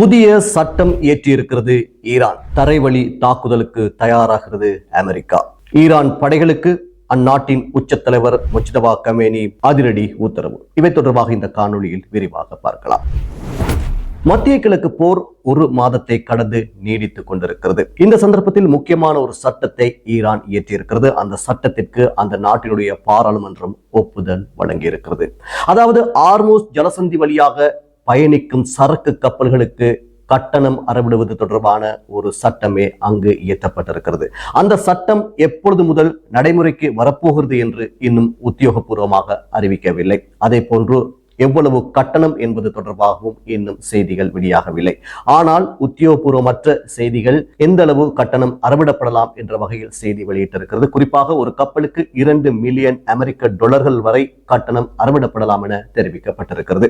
புதிய சட்டம் இயற்றியிருக்கிறது ஈரான். தரைவழி தாக்குதலுக்கு தயாராகிறது அமெரிக்கா. ஈரான் படைகளுக்கு அந்நாட்டின் உச்ச தலைவர் முஜ்தபா கமேனி அதிரடி உத்தரவு. இவை தொடர்பாக இந்த காணொளியில் விரிவாக பார்க்கலாம். மத்திய கிழக்கு போர் ஒரு மாதத்தை கடந்து நீடித்துக் கொண்டிருக்கிறது. இந்த சந்தர்ப்பத்தில் முக்கியமான ஒரு சட்டத்தை ஈரான் இயற்றியிருக்கிறது. அந்த சட்டத்திற்கு அந்த நாட்டினுடைய பாராளுமன்றம் ஒப்புதல் வழங்கியிருக்கிறது. அதாவது ஆர்மூஸ் ஜலசந்தி வழியாக பயணிக்கும் சரக்கு கப்பல்களுக்கு கட்டணம் அறவிடுவது தொடர்பான ஒரு சட்டமே அங்கு இயற்றப்பட்டிருக்கிறது. அந்த சட்டம் எப்பொழுது முதல் நடைமுறைக்கு வரப்போகிறது என்று இன்னும் உத்தியோகபூர்வமாக அறிவிக்கவில்லை. அதே போன்று எவ்வளவு கட்டணம் என்பது தொடர்பாகவும் இன்னும் செய்திகள் வெளியாகவில்லை. ஆனால் உத்தியோகபூர்வமற்ற செய்திகள் எந்த அளவு கட்டணம் அறவிடப்படலாம் என்ற வகையில் செய்தி வெளியிட்டிருக்கிறது. குறிப்பாக ஒரு கப்பலுக்கு 2 மில்லியன் அமெரிக்க டாலர்கள் வரை கட்டணம் அறவிடப்படலாம் என தெரிவிக்கப்பட்டிருக்கிறது.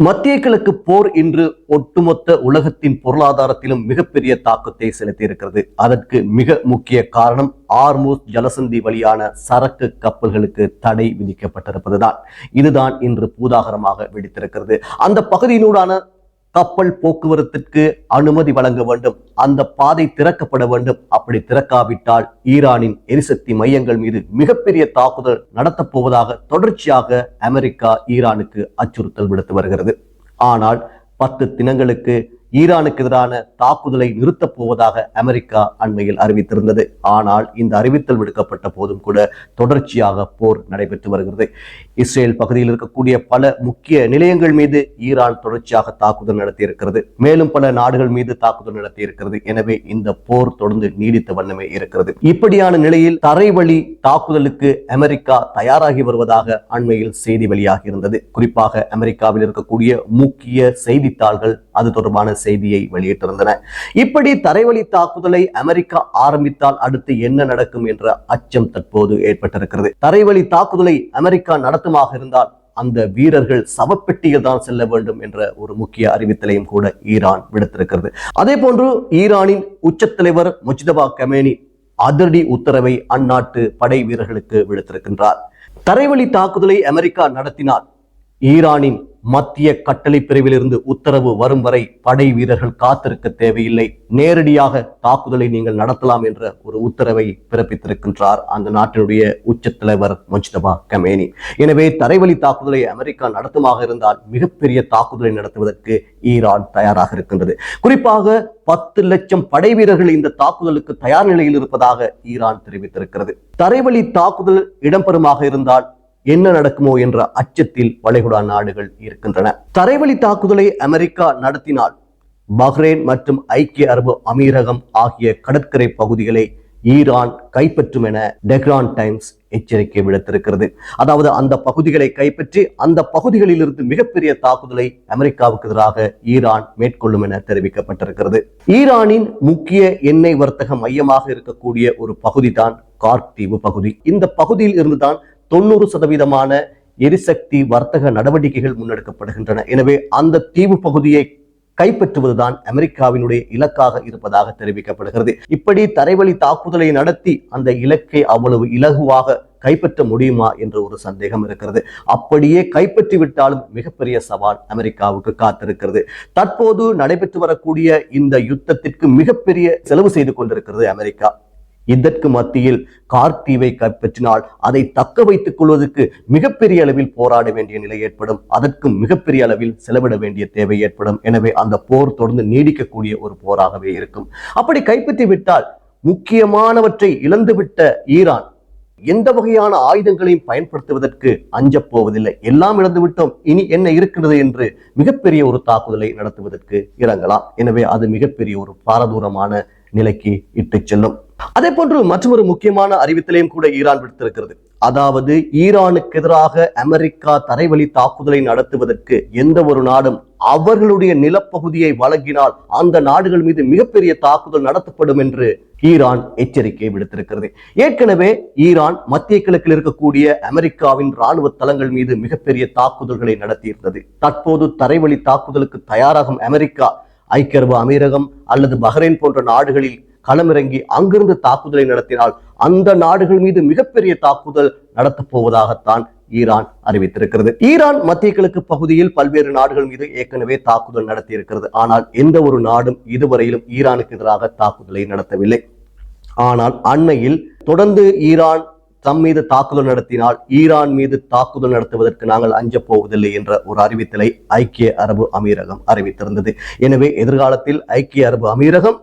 மத்திய கிழக்கு போர் இன்று ஒட்டுமொத்த உலகத்தின் பொருளாதாரத்திலும் மிகப்பெரிய தாக்கத்தை செலுத்தி இருக்கிறது. அதற்கு மிக முக்கிய காரணம் ஆர்மூஸ் ஜலசந்தி வழியான சரக்கு கப்பல்களுக்கு தடை விதிக்கப்பட்டிருப்பதுதான். இதுதான் இன்று பூதாகரமாக வெடித்திருக்கிறது. அந்த பகுதியினூடான கப்பல் போக்குவரத்திற்கு அனுமதி வழங்க வேண்டும். அந்த பாதை திறக்கப்பட வேண்டும். அப்படி திறக்காவிட்டால் ஈரானின் எரிசக்தி மையங்கள் மீது மிகப்பெரிய தாக்குதல் நடத்தப் போவதாக தொடர்ச்சியாக அமெரிக்கா ஈரானுக்கு அச்சுறுத்தல் விடுத்து வருகிறது. ஆனால் 10 தினங்களுக்கு ஈரானுக்கு எதிரான தாக்குதலை நிறுத்தப் போவதாக அமெரிக்கா அண்மையில் அறிவித்திருந்தது. ஆனால் இந்த அறிவித்தல் விடுக்கப்பட்ட போதும் கூட தொடர்ச்சியாக போர் நடைபெற்று வருகிறது. இஸ்ரேல் பகுதியில் இருக்கக்கூடிய பல முக்கிய நிலையங்கள் மீது ஈரான் தொடர்ச்சியாக தாக்குதல் நடத்தி இருக்கிறது. மேலும் பல நாடுகள் மீது தாக்குதல் நடத்தி இருக்கிறது. எனவே இந்த போர் தொடர்ந்து நீடித்த வண்ணமே இருக்கிறது. இப்படியான நிலையில் தரைவழி தாக்குதலுக்கு அமெரிக்கா தயாராகி வருவதாக அண்மையில் செய்தி வெளியாகி இருந்தது. குறிப்பாக அமெரிக்காவில் இருக்கக்கூடிய முக்கிய செய்தித்தாள்கள் அது தொடர்பான செய்தியை வெளியிட்டிருந்தன. இப்படி தரைவழி தாக்குதலை அமெரிக்கா ஆரம்பித்தால் அடுத்து என்ன நடக்கும் என்ற அச்சம் தற்போது ஏற்பட்டிருக்கிறது. தரைவழி தாக்குதலை அமெரிக்கா நடத்துமாக இருந்தால் அந்த வீரர்கள் சவப்பெட்டியில் தான் செல்ல வேண்டும் என்ற ஒரு முக்கிய அறிவித்தலையும் கூட ஈரான் விடுத்திருக்கிறது. அதே போன்று ஈரானின் உச்ச தலைவர் முஜ்தபா கமேனி அதிரடி உத்தரவை அந்நாட்டு படை வீரர்களுக்கு விடுத்திருக்கின்றார். தரைவழி தாக்குதலை அமெரிக்கா நடத்தினால் ஈரானின் மத்திய கட்டளை பிரிவில் இருந்து உத்தரவு வரும் வரை படை வீரர்கள் காத்திருக்க தேவையில்லை, நேரடியாக தாக்குதலை நீங்கள் நடத்தலாம் என்ற ஒரு உத்தரவை பிறப்பித்திருக்கின்றார் அந்த நாட்டினுடைய உச்ச தலைவர் முஜ்தபா கமேனி. எனவே தரைவழி தாக்குதலை அமெரிக்கா நடத்துமாக இருந்தால் மிகப்பெரிய தாக்குதலை நடத்துவதற்கு ஈரான் தயாராக இருக்கின்றது. குறிப்பாக 10 லட்சம் படை வீரர்கள் இந்த தாக்குதலுக்கு தயார் நிலையில் இருப்பதாக ஈரான் தெரிவித்திருக்கிறது. தரைவழி தாக்குதல் இடம்பெறுமாக இருந்தால் என்ன நடக்குமோ என்ற அச்சத்தில் வளைகுடா நாடுகள் இருக்கின்றன. தரைவழி தாக்குதலை அமெரிக்கா நடத்தினால் பஹ்ரைன் மற்றும் ஐக்கிய அரபு அமீரகம் ஆகிய கடற்கரை பகுதிகளை ஈரான் கைப்பற்றும் என டெஹ்ரான் டைம்ஸ் எச்சரிக்கை விடுத்திருக்கிறது. அதாவது அந்த பகுதிகளை கைப்பற்றி அந்த பகுதிகளில் இருந்து மிகப்பெரிய தாக்குதலை அமெரிக்காவுக்கு எதிராக ஈரான் மேற்கொள்ளும் என தெரிவிக்கப்பட்டிருக்கிறது. ஈரானின் முக்கிய எண்ணெய் வர்த்தக மையமாக இருக்கக்கூடிய ஒரு பகுதி தான் கார்க் தீவு பகுதி. இந்த பகுதியில் இருந்துதான் 90% எரிசக்தி வர்த்தக நடவடிக்கைகள் முன்னெடுக்கப்படுகின்றன. எனவே அந்த தீவு பகுதியை கைப்பற்றுவதுதான் அமெரிக்காவினுடைய இலக்காக இருப்பதாக தெரிவிக்கப்படுகிறது. இப்படி தரைவழி தாக்குதலை நடத்தி அந்த இலக்கை அவ்வளவு இலகுவாக கைப்பற்ற முடியுமா என்ற ஒரு சந்தேகம் இருக்கிறது. அப்படியே கைப்பற்றி விட்டாலும் மிகப்பெரிய சவால் அமெரிக்காவுக்கு காத்திருக்கிறது. தற்போது நடைபெற்று வரக்கூடிய இந்த யுத்தத்திற்கு மிகப்பெரிய செலவு செய்து கொண்டிருக்கிறது அமெரிக்கா. இதற்கு மத்தியில் கார்க் தீவை கைப்பற்றினால் அதை தக்க வைத்துக் கொள்வதற்கு மிகப்பெரிய அளவில் போராட வேண்டிய நிலை ஏற்படும். அதற்கும் மிகப்பெரிய அளவில் செலவிட வேண்டிய தேவை ஏற்படும். எனவே அந்த போர் தொடர்ந்து நீடிக்கக்கூடிய ஒரு போராகவே இருக்கும். அப்படி கைப்பற்றி விட்டால் முக்கியமானவற்றை இழந்துவிட்ட ஈரான் எந்த வகையான ஆயுதங்களையும் பயன்படுத்துவதற்கு அஞ்சப் போவதில்லை. எல்லாம் இழந்து விட்டோம், இனி என்ன இருக்கிறது என்று மிகப்பெரிய ஒரு தாக்குதலை நடத்துவதற்கு இறங்கலாம். எனவே அது மிகப்பெரிய ஒரு பாரதூரமான நிலைக்கு இட்டு செல்லும். அதே போன்று மற்றொரு முக்கியமான அறிவித்தலையும் கூட ஈரான் விடுத்திருக்கிறது. அதாவது ஈரானுக்கு எதிராக அமெரிக்கா தரைவழி தாக்குதலை நடத்துவதற்கு எந்த ஒரு நாடும் அவர்களுடைய நிலப்பகுதியை வழங்கினால் அந்த நாடுகள் மீது மிகப்பெரிய தாக்குதல் நடத்தப்படும் என்று ஈரான் எச்சரிக்கை விடுத்திருக்கிறது. ஏற்கனவே ஈரான் மத்திய கிழக்கில் இருக்கக்கூடிய அமெரிக்காவின் ராணுவ தளங்கள் மீது மிகப்பெரிய தாக்குதல்களை நடத்தியிருந்தது. தற்போது தரைவழி தாக்குதலுக்கு தயாராகும் அமெரிக்கா ஐக்கிய அரபு அமீரகம் அல்லது பஹ்ரைன் போன்ற நாடுகளில் களமிறங்கி அங்கிருந்து தாக்குதலை நடத்தினால் அந்த நாடுகள் மீது மிகப்பெரிய தாக்குதல் நடத்தப் போவதாகத்தான் ஈரான் அறிவித்திருக்கிறது. ஈரான் மத்திய கிழக்கு பகுதியில் பல்வேறு நாடுகள் மீது ஏற்கனவே தாக்குதல் நடத்தி இருக்கிறது. ஆனால் எந்த ஒரு நாடும் இதுவரையிலும் ஈரானுக்கு எதிராக தாக்குதலை நடத்தவில்லை. ஆனால் அண்மையில் தொடர்ந்து ஈரான் தம் மீது தாக்குதல் நடத்தினால் ஈரான் மீது தாக்குதல் நடத்துவதற்கு நாங்கள் அஞ்ச போவதில்லை என்ற ஒரு அறிவித்தலை ஐக்கிய அரபு அமீரகம் அறிவித்திருந்தது. எனவே எதிர்காலத்தில் ஐக்கிய அரபு அமீரகம்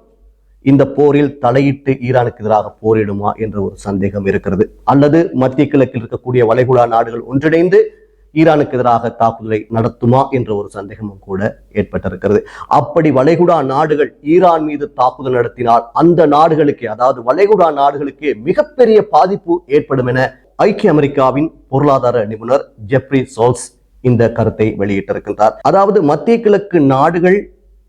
இந்த போரில் தலையிட்டு ஈரானுக்கு எதிராக போரிடுமா என்ற ஒரு சந்தேகம் இருக்கிறது. அல்லது மத்திய கிழக்கில் இருக்கக்கூடிய வளைகுடா நாடுகள் ஒன்றிணைந்து ஈரானுக்கு எதிராக தாக்குதலை நடத்துமா என்ற ஒரு சந்தேகமும் கூட ஏற்பட்டிருக்கிறது. அப்படி வளைகுடா நாடுகள் ஈரான் மீது தாக்குதல் நடத்தினால் அந்த நாடுகளுக்கு, அதாவது வளைகுடா நாடுகளுக்கு மிகப்பெரிய பாதிப்பு ஏற்படும் என ஐக்கிய அமெரிக்காவின் பொருளாதார நிபுணர் ஜெப்ரி சோல்ஸ் இந்த கருத்தை வெளியிட்டிருக்கின்றார். அதாவது மத்திய கிழக்கு நாடுகள்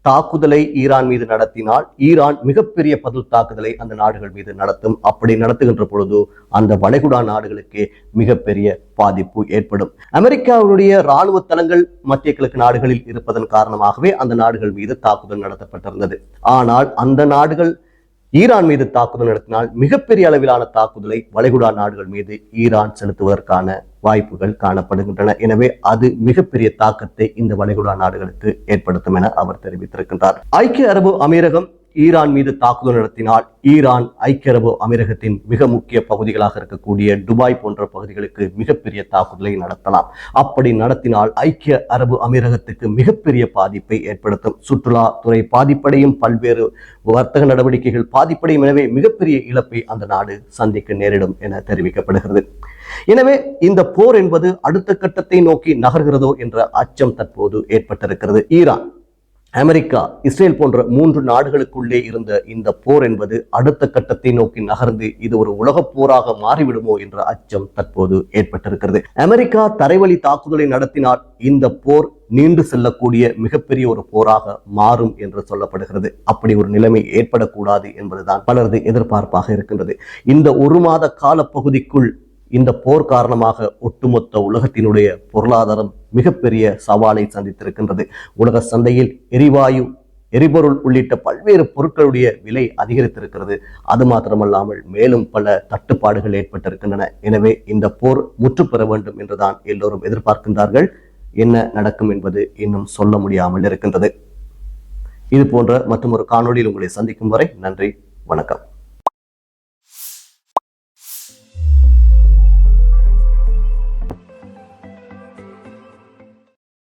தாக்குதலை ஈரான் மீது நடத்தினால் ஈரான் மிகப்பெரிய பதில் தாக்குதலை அந்த நாடுகள் மீது நடத்தும். அப்படி நடத்துகின்ற பொழுது அந்த வளைகுடா நாடுகளுக்கு மிகப்பெரிய பாதிப்பு ஏற்படும். அமெரிக்காவுடைய இராணுவ தளங்கள் மத்திய கிழக்கு நாடுகளில் இருப்பதன் காரணமாகவே அந்த நாடுகள் மீது தாக்குதல் நடத்தப்பட்டிருந்தது. ஆனால் அந்த நாடுகள் ஈரான் மீது தாக்குதல் நடத்தினால் மிகப்பெரிய அளவிலான தாக்குதலை வளைகுடா நாடுகள் மீது ஈரான் செலுத்துவதற்கான வாய்ப்புகள் காணப்படுகின்றன. எனவே அது மிகப்பெரிய தாக்கத்தை இந்த வளைகுடா நாடுகளுக்கு ஏற்படுத்தும் என அவர் தெரிவித்திருக்கின்றார். ஐக்கிய அரபு அமீரகம் ஈரான் மீது தாக்குதல் நடத்தினால் ஈரான் ஐக்கிய அரபு அமீரகத்தின் மிக முக்கிய பகுதிகளாக இருக்கக்கூடிய துபாய் போன்ற பகுதிகளுக்கு மிகப்பெரிய தாக்குதலை நடத்தலாம். அப்படி நடத்தினால் ஐக்கிய அரபு அமீரகத்துக்கு மிகப்பெரிய பாதிப்பை ஏற்படுத்தும். சுற்றுலாத்துறை பாதிப்படையும், பல்வேறு வர்த்தக நடவடிக்கைகள் பாதிப்படையும். எனவே மிகப்பெரிய இழப்பை அந்த நாடு சந்திக்க நேரிடும் என தெரிவிக்கப்படுகிறது. எனவே இந்த போர் என்பது அடுத்த கட்டத்தை நோக்கி நகர்கிறதோ என்ற அச்சம் தற்போது ஏற்பட்டிருக்கிறது. ஈரான், அமெரிக்கா, இஸ்ரேல் போன்ற 3 நாடுகளுக்குள்ளே இருந்த இந்த போர் என்பது அடுத்த கட்டத்தை நோக்கி நகர்ந்து இது ஒரு உலகப் போராக மாறிவிடுமோ என்ற அச்சம் தற்போது ஏற்பட்டிருக்கிறது. அமெரிக்கா தரைவழி தாக்குதலை நடத்தினால் இந்த போர் நீண்டு செல்லக்கூடிய மிகப்பெரிய ஒரு போராக மாறும் என்று சொல்லப்படுகிறது. அப்படி ஒரு நிலைமை ஏற்படக்கூடாது என்பதுதான் பலரது எதிர்பார்ப்பாக இருக்கின்றது. இந்த 1 மாத கால பகுதிக்குள் இந்த போர் காரணமாக ஒட்டுமொத்த உலகத்தினுடைய பொருளாதாரம் மிகப்பெரிய சவாலை சந்தித்திருக்கின்றது. உலக சந்தையில் எரிவாயு, எரிபொருள் உள்ளிட்ட பல்வேறு பொருட்களுடைய விலை அதிகரித்திருக்கிறது. அது மாத்திரமல்லாமல் மேலும் பல தட்டுப்பாடுகள் ஏற்பட்டிருக்கின்றன. எனவே இந்த போர் முற்றுப்பெற வேண்டும் என்றுதான் எல்லோரும் எதிர்பார்க்கின்றார்கள். என்ன நடக்கும் என்பது இன்னும் சொல்ல முடியாமல் இருக்கின்றது. இது போன்ற மற்றும் ஒரு காணொளியில் உங்களை சந்திக்கும் வரை நன்றி, வணக்கம்.